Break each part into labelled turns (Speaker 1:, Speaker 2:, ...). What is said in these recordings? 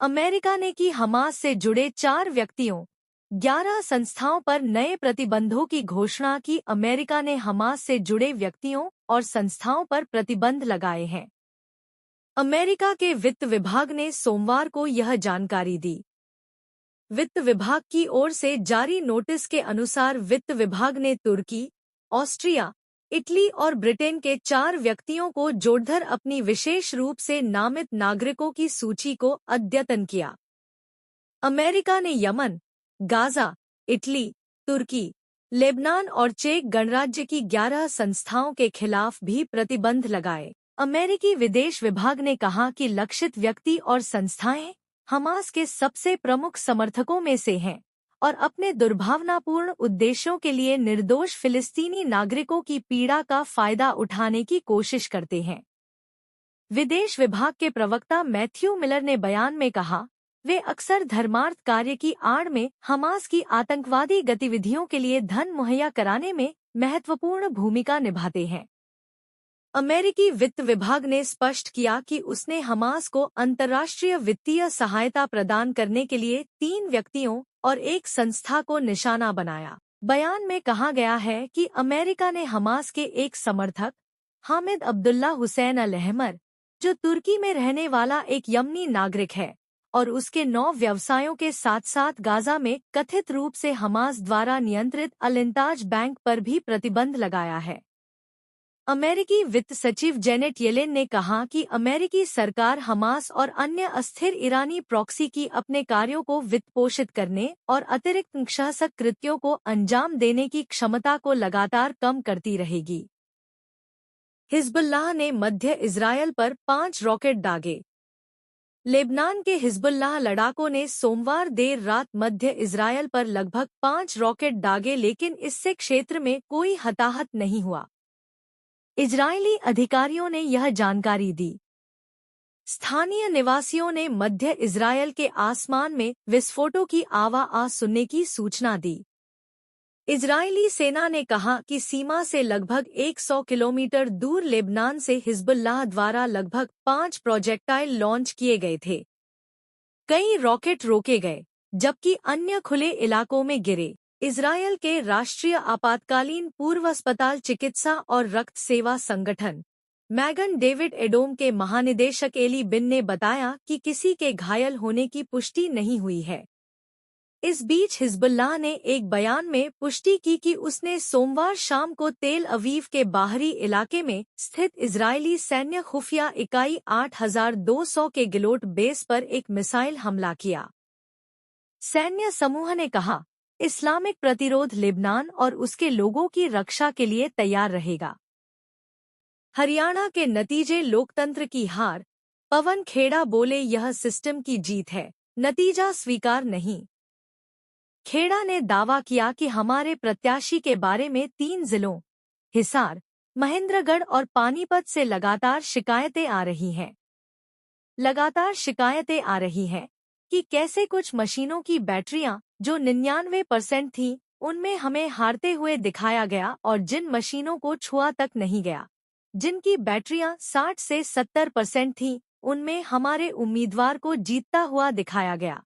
Speaker 1: America ने की Hamas से जुड़े 4 व्यक्तियों 11 संस्थाओं पर नए प्रतिबंधों की घोषणा की। अमेरिका ने हमास से जुड़े व्यक्तियों और संस्थाओं पर प्रतिबंध लगाए हैं। अमेरिका के वित्त विभाग ने सोमवार को यह जानकारी दी। वित्त विभाग की ओर से जारी नोटिस के अनुसार वित्त विभाग ने तुर्की, ऑस्ट्रिया, इटली और ब्रिटेन के 4 व्यक्तियों को जोड़कर अपनी विशेष रूप से नामित नागरिकों की सूची को अद्यतन किया। अमेरिका ने यमन, गाजा, इटली, तुर्की, लेबनान और चेक गणराज्य की 11 संस्थाओं के खिलाफ भी प्रतिबंध लगाए। अमेरिकी विदेश विभाग ने कहा कि लक्षित व्यक्ति और संस्थाएं हमास के सबसे प्रमुख समर्थकों में से हैं और अपने दुर्भावनापूर्ण उद्देश्यों के लिए निर्दोष फिलिस्तीनी नागरिकों की पीड़ा का फायदा उठाने की कोशिश करते हैं। विदेश विभाग के प्रवक्ता मैथ्यू मिलर ने बयान में कहा, वे अक्सर धर्मार्थ कार्य की आड़ में हमास की आतंकवादी गतिविधियों के लिए धन मुहैया कराने में महत्वपूर्ण भूमिका निभाते हैं। अमेरिकी वित्त विभाग ने स्पष्ट किया कि उसने हमास को अंतर्राष्ट्रीय वित्तीय सहायता प्रदान करने के लिए 3 व्यक्तियों और एक संस्था को निशाना बनाया। बयान में कहा गया है कि अमेरिका ने हमास के एक समर्थक हामिद अब्दुल्ला हुसैन अल अहमर, जो तुर्की में रहने वाला एक यमनी नागरिक है, और उसके 9 व्यवसायों के साथ साथ गाजा में कथित रूप से हमास द्वारा नियंत्रित अल इंताज बैंक पर भी प्रतिबंध लगाया है। अमेरिकी वित्त सचिव जेनेट येलेन ने कहा कि अमेरिकी सरकार हमास और अन्य अस्थिर ईरानी प्रॉक्सी की अपने कार्यों को वित्तपोषित करने और अतिरिक्त हिंसक कृत्यों को अंजाम देने की क्षमता को लगातार कम करती रहेगी। हिजबुल्लाह ने मध्य इजरायल पर 5 रॉकेट दागे। लेबनान के हिजबुल्लाह लड़ाकों ने सोमवार देर रात मध्य इजरायल पर लगभग 5 रॉकेट दागे, लेकिन इससे क्षेत्र में कोई हताहत नहीं हुआ। इजरायली अधिकारियों ने यह जानकारी दी। स्थानीय निवासियों ने मध्य इजरायल के आसमान में विस्फोटों की आवाज़ सुनने की सूचना दी। इजरायली सेना ने कहा कि सीमा से लगभग 100 किलोमीटर दूर लेबनान से हिजबुल्लाह द्वारा लगभग 5 प्रोजेक्टाइल लॉन्च किए गए थे। कई रॉकेट रोके गए, जबकि अन्य खुले इलाकों में गिरे। इजरायल के राष्ट्रीय आपातकालीन पूर्व अस्पताल चिकित्सा और रक्त सेवा संगठन मैगन डेविड एडोम के महानिदेशक एली बिन ने बताया कि किसी के घायल होने की पुष्टि नहीं हुई है। इस बीच हिजबुल्लाह ने एक बयान में पुष्टि की कि उसने सोमवार शाम को तेल अवीव के बाहरी इलाके में स्थित इजरायली सैन्य खुफिया इकाई 8200 के गिलोट बेस पर एक मिसाइल हमला किया। सैन्य समूह ने कहा, इस्लामिक प्रतिरोध लेबनान और उसके लोगों की रक्षा के लिए तैयार रहेगा। हरियाणा के नतीजे लोकतंत्र की हार, पवन खेड़ा बोले यह सिस्टम की जीत है, नतीजा स्वीकार नहीं। खेड़ा ने दावा किया कि हमारे प्रत्याशी के बारे में 3 जिलों हिसार, महेंद्रगढ़ और पानीपत से लगातार शिकायतें आ रही हैं कि कैसे कुछ मशीनों की बैटरियां जो 99% थीं, उनमें हमें हारते हुए दिखाया गया, और जिन मशीनों को छुआ तक नहीं गया, जिनकी बैटरियां 60 से 70% थीं, उनमें हमारे उम्मीदवार को जीतता हुआ दिखाया गया।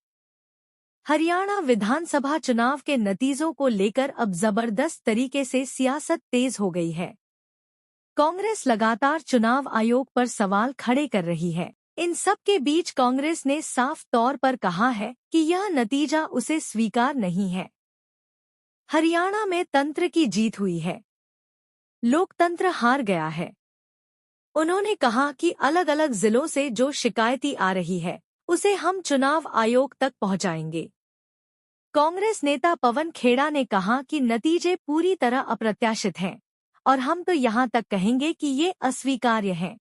Speaker 1: हरियाणा विधानसभा चुनाव के नतीजों को लेकर अब जबरदस्त तरीके से सियासत तेज हो गई है। कांग्रेस लगातार चुनाव आयोग पर सवाल खड़े कर रही है। इन सब के बीच कांग्रेस ने साफ तौर पर कहा है कि यह नतीजा उसे स्वीकार नहीं है। हरियाणा में तंत्र की जीत हुई है, लोकतंत्र हार गया है। उन्होंने कहा कि अलग अलग जिलों से जो शिकायतें आ रही है, उसे हम चुनाव आयोग तक पहुंचाएंगे। कांग्रेस नेता पवन खेड़ा ने कहा कि नतीजे पूरी तरह अप्रत्याशित हैं और हम तो यहां तक कहेंगे कि ये अस्वीकार्य हैं।